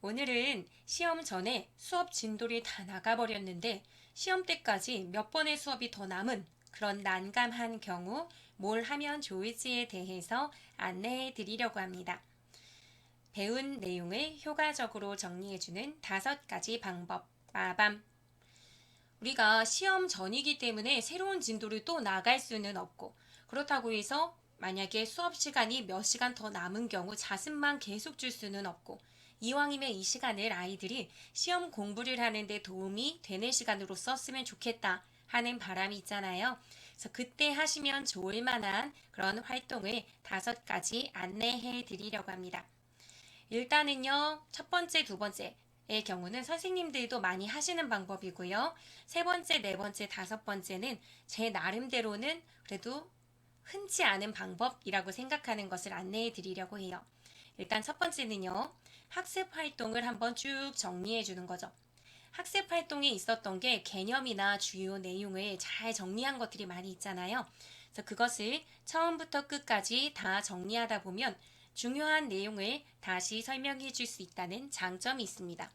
오늘은 시험 전에 수업 진도를 다 나가버렸는데 시험 때까지 몇 번의 수업이 더 남은 그런 난감한 경우 뭘 하면 좋을지에 대해서 안내해 드리려고 합니다. 배운 내용을 효과적으로 정리해주는 5가지 방법. 빠밤. 우리가 시험 전이기 때문에 새로운 진도를 또 나갈 수는 없고, 그렇다고 해서 만약에 수업 시간이 몇 시간 더 남은 경우 자습만 계속 줄 수는 없고, 이왕이면 이 시간을 아이들이 시험 공부를 하는데 도움이 되는 시간으로 썼으면 좋겠다 하는 바람이 있잖아요. 그래서 그때 하시면 좋을 만한 그런 활동을 5가지 안내해 드리려고 합니다. 일단은요, 첫 번째, 두 번째의 경우는 선생님들도 많이 하시는 방법이고요. 세 번째, 네 번째, 다섯 번째는 제 나름대로는 그래도 흔치 않은 방법이라고 생각하는 것을 안내해 드리려고 해요. 일단 첫 번째는요, 학습 활동을 한번 쭉 정리해 주는 거죠. 학습 활동에 있었던 게 개념이나 주요 내용을 잘 정리한 것들이 많이 있잖아요. 그래서 그것을 처음부터 끝까지 다 정리하다 보면 중요한 내용을 다시 설명해 줄 수 있다는 장점이 있습니다.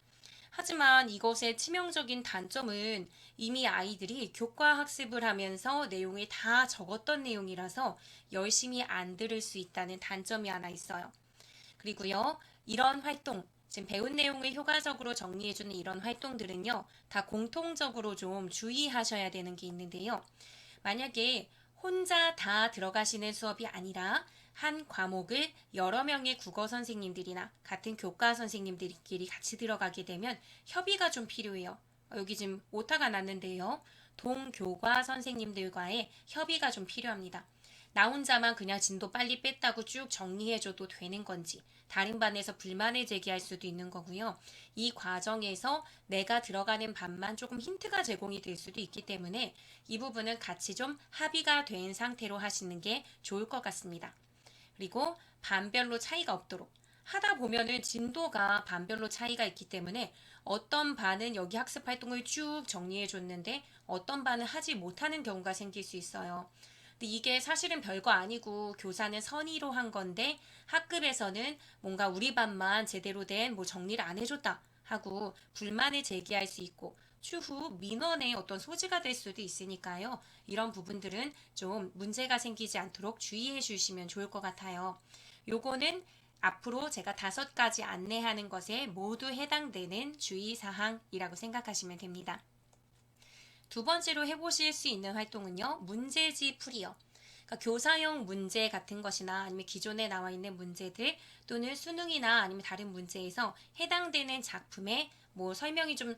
하지만 이것의 치명적인 단점은 이미 아이들이 교과 학습을 하면서 내용을 다 적었던 내용이라서 열심히 안 들을 수 있다는 단점이 하나 있어요. 그리고요, 이런 활동, 지금 배운 내용을 효과적으로 정리해주는 이런 활동들은요, 다 공통적으로 좀 주의하셔야 되는 게 있는데요. 만약에 혼자 다 들어가시는 수업이 아니라 한 과목을 여러 명의 국어 선생님들이나 같은 교과 선생님들끼리 같이 들어가게 되면 협의가 좀 필요해요. 여기 지금 오타가 났는데요. 동교과 선생님들과의 협의가 좀 필요합니다. 나 혼자만 그냥 진도 빨리 뺐다고 쭉 정리해줘도 되는 건지, 다른 반에서 불만을 제기할 수도 있는 거고요. 이 과정에서 내가 들어가는 반만 조금 힌트가 제공이 될 수도 있기 때문에 이 부분은 같이 좀 합의가 된 상태로 하시는 게 좋을 것 같습니다. 그리고 반별로 차이가 없도록 하다 보면은 진도가 반별로 차이가 있기 때문에 어떤 반은 여기 학습 활동을 쭉 정리해 줬는데 어떤 반은 하지 못하는 경우가 생길 수 있어요. 근데 이게 사실은 별거 아니고 교사는 선의로 한 건데 학급에서는 뭔가 우리 반만 제대로 된 뭐 정리를 안 해줬다 하고 불만을 제기할 수 있고 추후 민원의 어떤 소지가 될 수도 있으니까요. 이런 부분들은 좀 문제가 생기지 않도록 주의해 주시면 좋을 것 같아요. 요거는 앞으로 제가 5가지 안내하는 것에 모두 해당되는 주의사항이라고 생각하시면 됩니다. 두 번째로 해보실 수 있는 활동은요, 문제지 풀이요. 그러니까 교사용 문제 같은 것이나 아니면 기존에 나와 있는 문제들 또는 수능이나 아니면 다른 문제에서 해당되는 작품에 뭐 설명이 좀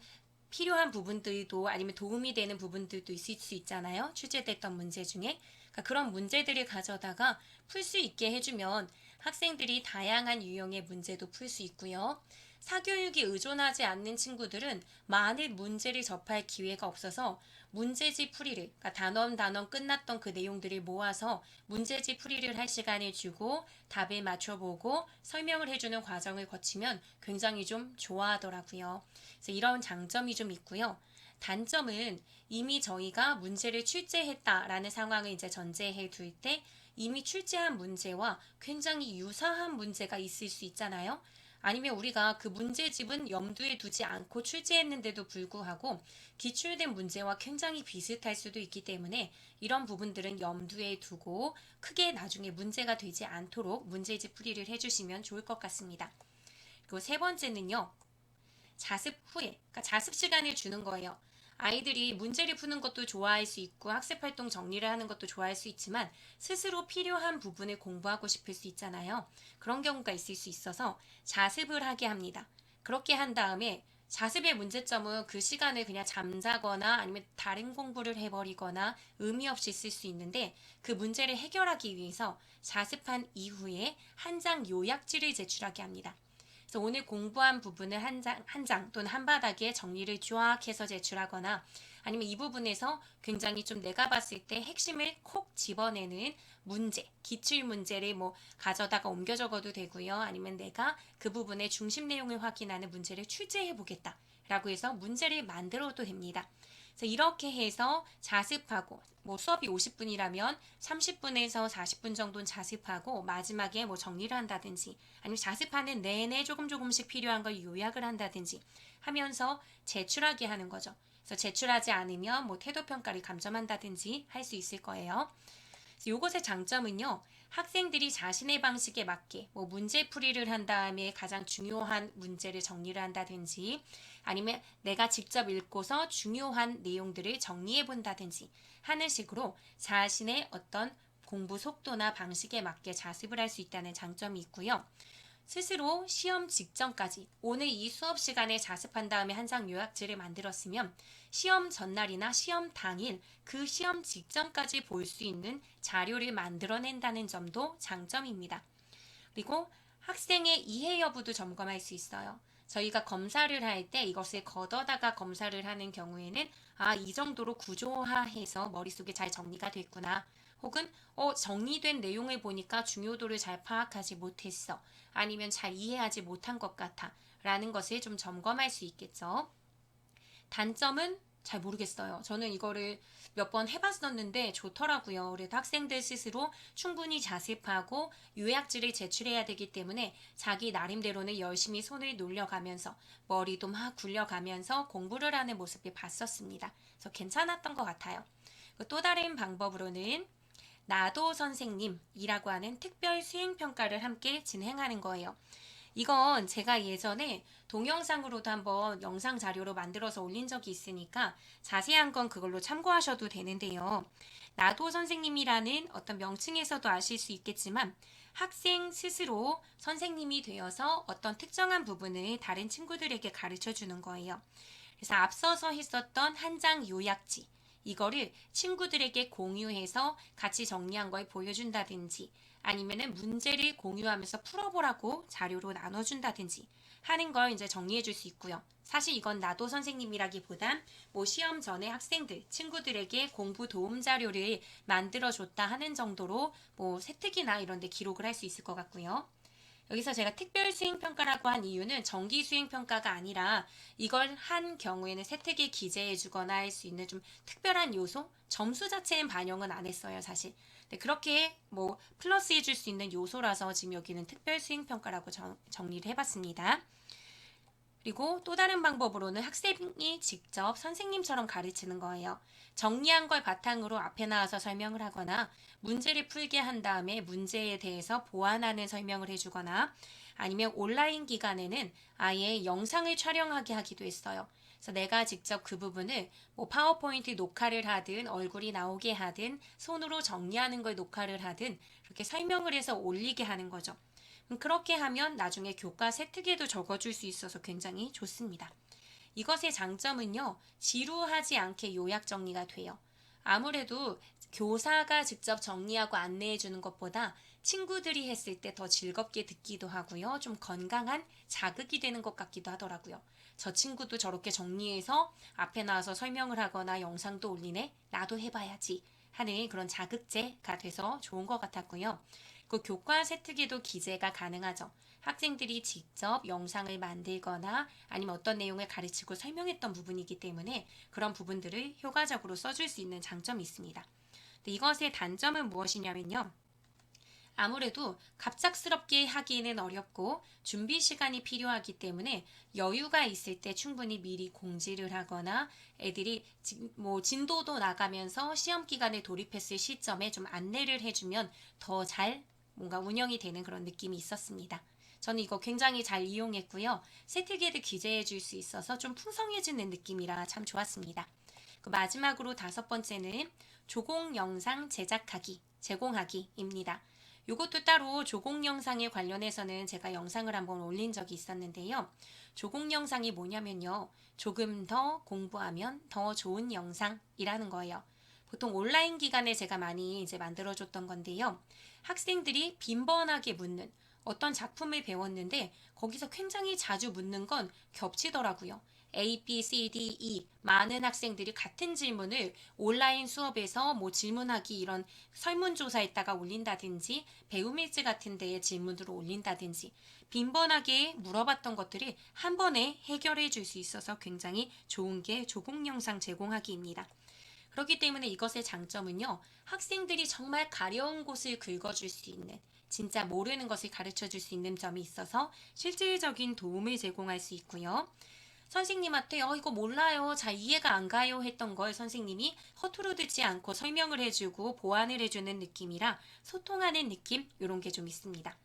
필요한 부분들도 아니면 도움이 되는 부분들도 있을 수 있잖아요. 출제됐던 문제 중에. 그러니까 그런 문제들을 가져다가 풀 수 있게 해주면 학생들이 다양한 유형의 문제도 풀 수 있고요. 사교육이 의존하지 않는 친구들은 많은 문제를 접할 기회가 없어서 문제지 풀이를, 그러니까 단원 끝났던 그 내용들을 모아서 문제지 풀이를 할 시간을 주고 답을 맞춰보고 설명을 해주는 과정을 거치면 굉장히 좀 좋아하더라고요. 그래서 이런 장점이 좀 있고요. 단점은 이미 저희가 문제를 출제했다라는 상황을 이제 전제해 둘 때 이미 출제한 문제와 굉장히 유사한 문제가 있을 수 있잖아요. 아니면 우리가 그 문제집은 염두에 두지 않고 출제했는데도 불구하고 기출된 문제와 굉장히 비슷할 수도 있기 때문에 이런 부분들은 염두에 두고 크게 나중에 문제가 되지 않도록 문제집 풀이를 해주시면 좋을 것 같습니다. 그리고 세 번째는요. 자습 후에, 그러니까 자습 시간을 주는 거예요. 아이들이 문제를 푸는 것도 좋아할 수 있고 학습 활동 정리를 하는 것도 좋아할 수 있지만 스스로 필요한 부분을 공부하고 싶을 수 있잖아요. 그런 경우가 있을 수 있어서 자습을 하게 합니다. 그렇게 한 다음에 자습의 문제점은 그 시간을 그냥 잠자거나 아니면 다른 공부를 해버리거나 의미 없이 쓸 수 있는데 그 문제를 해결하기 위해서 자습한 이후에 한 장 요약지를 제출하게 합니다. 그래서 오늘 공부한 부분을 한 장 또는 한 바닥에 정리를 쫙 해서 제출하거나 아니면 이 부분에서 굉장히 좀 내가 봤을 때 핵심을 콕 집어내는 문제, 기출 문제를 뭐 가져다가 옮겨 적어도 되고요. 아니면 내가 그 부분의 중심 내용을 확인하는 문제를 출제해 보겠다. 라고 해서 문제를 만들어도 됩니다. 그래서 이렇게 해서 자습하고 뭐 수업이 50분이라면 30분에서 40분 정도는 자습하고 마지막에 뭐 정리를 한다든지 아니면 자습하는 내내 조금씩 필요한 걸 요약을 한다든지 하면서 제출하게 하는 거죠. 그래서 제출하지 않으면 뭐 태도 평가를 감점한다든지 할 수 있을 거예요. 이것의 장점은요. 학생들이 자신의 방식에 맞게 뭐 문제풀이를 한 다음에 가장 중요한 문제를 정리를 한다든지 아니면 내가 직접 읽고서 중요한 내용들을 정리해 본다든지 하는 식으로 자신의 어떤 공부 속도나 방식에 맞게 자습을 할 수 있다는 장점이 있고요. 스스로 시험 직전까지 오늘 이 수업 시간에 자습한 다음에 한 장 요약지를 만들었으면 시험 전날이나 시험 당일 그 시험 직전까지 볼 수 있는 자료를 만들어낸다는 점도 장점입니다. 그리고 학생의 이해 여부도 점검할 수 있어요. 저희가 검사를 할 때 이것을 걷어다가 검사를 하는 경우에는 이 정도로 구조화해서 머릿속에 잘 정리가 됐구나. 혹은 정리된 내용을 보니까 중요도를 잘 파악하지 못했어. 아니면 잘 이해하지 못한 것 같아. 라는 것을 좀 점검할 수 있겠죠. 단점은 잘 모르겠어요. 저는 이거를 몇 번 해봤었는데 좋더라고요. 그래도 학생들 스스로 충분히 자습하고 요약지를 제출해야 되기 때문에 자기 나름대로는 열심히 손을 놀려가면서 머리도 막 굴려가면서 공부를 하는 모습을 봤었습니다. 그래서 괜찮았던 것 같아요. 또 다른 방법으로는 나도 선생님이라고 하는 특별 수행평가를 함께 진행하는 거예요. 이건 제가 예전에 동영상으로도 한번 영상 자료로 만들어서 올린 적이 있으니까 자세한 건 그걸로 참고하셔도 되는데요. 나도 선생님이라는 어떤 명칭에서도 아실 수 있겠지만 학생 스스로 선생님이 되어서 어떤 특정한 부분을 다른 친구들에게 가르쳐 주는 거예요. 그래서 앞서서 했었던 한 장 요약지, 이거를 친구들에게 공유해서 같이 정리한 걸 보여준다든지 아니면은 문제를 공유하면서 풀어보라고 자료로 나눠준다든지 하는 걸 이제 정리해 줄 수 있고요. 사실 이건 나도 선생님이라기보단 뭐 시험 전에 학생들, 친구들에게 공부 도움 자료를 만들어줬다 하는 정도로 뭐 세특이나 이런 데 기록을 할 수 있을 것 같고요. 여기서 제가 특별 수행평가라고 한 이유는 정기 수행평가가 아니라 이걸 한 경우에는 세특에 기재해 주거나 할 수 있는 좀 특별한 요소? 점수 자체엔 반영은 안 했어요, 사실. 네, 그렇게 뭐 플러스 해줄 수 있는 요소라서 지금 여기는 특별 수행평가라고 정리를 해봤습니다. 그리고 또 다른 방법으로는 학생이 직접 선생님처럼 가르치는 거예요. 정리한 걸 바탕으로 앞에 나와서 설명을 하거나 문제를 풀게 한 다음에 문제에 대해서 보완하는 설명을 해주거나 아니면 온라인 기간에는 아예 영상을 촬영하게 하기도 했어요. 그래서 내가 직접 그 부분을 뭐 파워포인트 녹화를 하든 얼굴이 나오게 하든 손으로 정리하는 걸 녹화를 하든 그렇게 설명을 해서 올리게 하는 거죠. 그렇게 하면 나중에 교과 세특에도 적어줄 수 있어서 굉장히 좋습니다. 이것의 장점은요, 지루하지 않게 요약 정리가 돼요. 아무래도 교사가 직접 정리하고 안내해 주는 것보다 친구들이 했을 때 더 즐겁게 듣기도 하고요. 좀 건강한 자극이 되는 것 같기도 하더라고요. 저 친구도 저렇게 정리해서 앞에 나와서 설명을 하거나 영상도 올리네? 나도 해봐야지 하는 그런 자극제가 돼서 좋은 것 같았고요. 그 교과 세특에도 기재가 가능하죠. 학생들이 직접 영상을 만들거나 아니면 어떤 내용을 가르치고 설명했던 부분이기 때문에 그런 부분들을 효과적으로 써줄 수 있는 장점이 있습니다. 이것의 단점은 무엇이냐면요. 아무래도 갑작스럽게 하기에는 어렵고 준비 시간이 필요하기 때문에 여유가 있을 때 충분히 미리 공지를 하거나 애들이 뭐 진도도 나가면서 시험 기간에 돌입했을 시점에 좀 안내를 해주면 더 잘 뭔가 운영이 되는 그런 느낌이 있었습니다. 저는 이거 굉장히 잘 이용했고요. 세특에도 기재해 줄 수 있어서 좀 풍성해지는 느낌이라 참 좋았습니다. 그 마지막으로 다섯 번째는 조공 영상 제공하기입니다. 이것도 따로 조공 영상에 관련해서는 제가 영상을 한번 올린 적이 있었는데요. 조공 영상이 뭐냐면요. 조금 더 공부하면 더 좋은 영상이라는 거예요. 보통 온라인 기간에 제가 많이 이제 만들어줬던 건데요. 학생들이 빈번하게 묻는 어떤 작품을 배웠는데 거기서 굉장히 자주 묻는 건 겹치더라고요. A, B, C, D, E 많은 학생들이 같은 질문을 온라인 수업에서 뭐 질문하기 이런 설문조사에다가 올린다든지 배움일지 같은 데에 질문으로 올린다든지 빈번하게 물어봤던 것들을 한 번에 해결해 줄 수 있어서 굉장히 좋은 게 조공 영상 제공하기입니다. 그렇기 때문에 이것의 장점은요, 학생들이 정말 가려운 곳을 긁어줄 수 있는, 진짜 모르는 것을 가르쳐 줄 수 있는 점이 있어서 실질적인 도움을 제공할 수 있고요. 선생님한테 이거 몰라요. 잘 이해가 안 가요 했던 걸 선생님이 허투루 듣지 않고 설명을 해주고 보완을 해주는 느낌이라 소통하는 느낌 이런 게 좀 있습니다.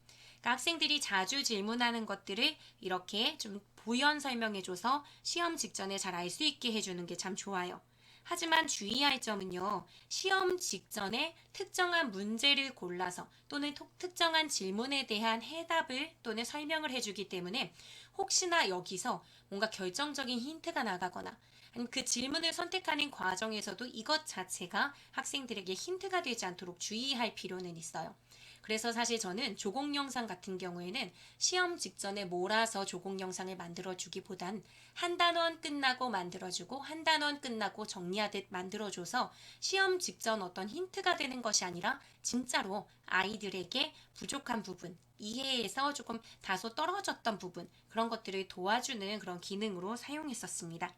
그러니까 학생들이 자주 질문하는 것들을 이렇게 좀 부연 설명해줘서 시험 직전에 잘 알 수 있게 해주는 게 참 좋아요. 하지만 주의할 점은요, 시험 직전에 특정한 문제를 골라서 또는 특정한 질문에 대한 해답을 또는 설명을 해주기 때문에 혹시나 여기서 뭔가 결정적인 힌트가 나가거나 아니면 그 질문을 선택하는 과정에서도 이것 자체가 학생들에게 힌트가 되지 않도록 주의할 필요는 있어요. 그래서 사실 저는 조공 영상 같은 경우에는 시험 직전에 몰아서 조공 영상을 만들어주기보단 한 단원 끝나고 만들어주고 한 단원 끝나고 정리하듯 만들어줘서 시험 직전 어떤 힌트가 되는 것이 아니라 진짜로 아이들에게 부족한 부분, 이해에서 조금 다소 떨어졌던 부분, 그런 것들을 도와주는 그런 기능으로 사용했었습니다.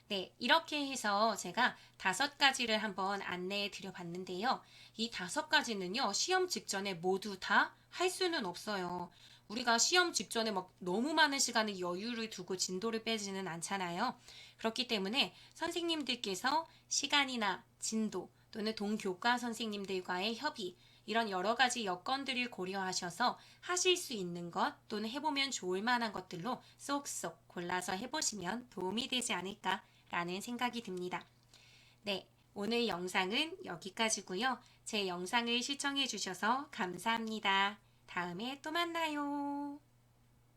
네, 이렇게 해서 제가 5가지를 한번 안내해 드려 봤는데요. 이 5가지는요, 시험 직전에 모두 다 할 수는 없어요. 우리가 시험 직전에 막 너무 많은 시간을 여유를 두고 진도를 빼지는 않잖아요. 그렇기 때문에 선생님들께서 시간이나 진도 또는 동교과 선생님들과의 협의, 이런 여러 가지 여건들을 고려하셔서 하실 수 있는 것 또는 해보면 좋을 만한 것들로 쏙쏙 골라서 해보시면 도움이 되지 않을까 라는 생각이 듭니다. 네, 오늘 영상은 여기까지고요. 제 영상을 시청해 주셔서 감사합니다. 다음에 또 만나요.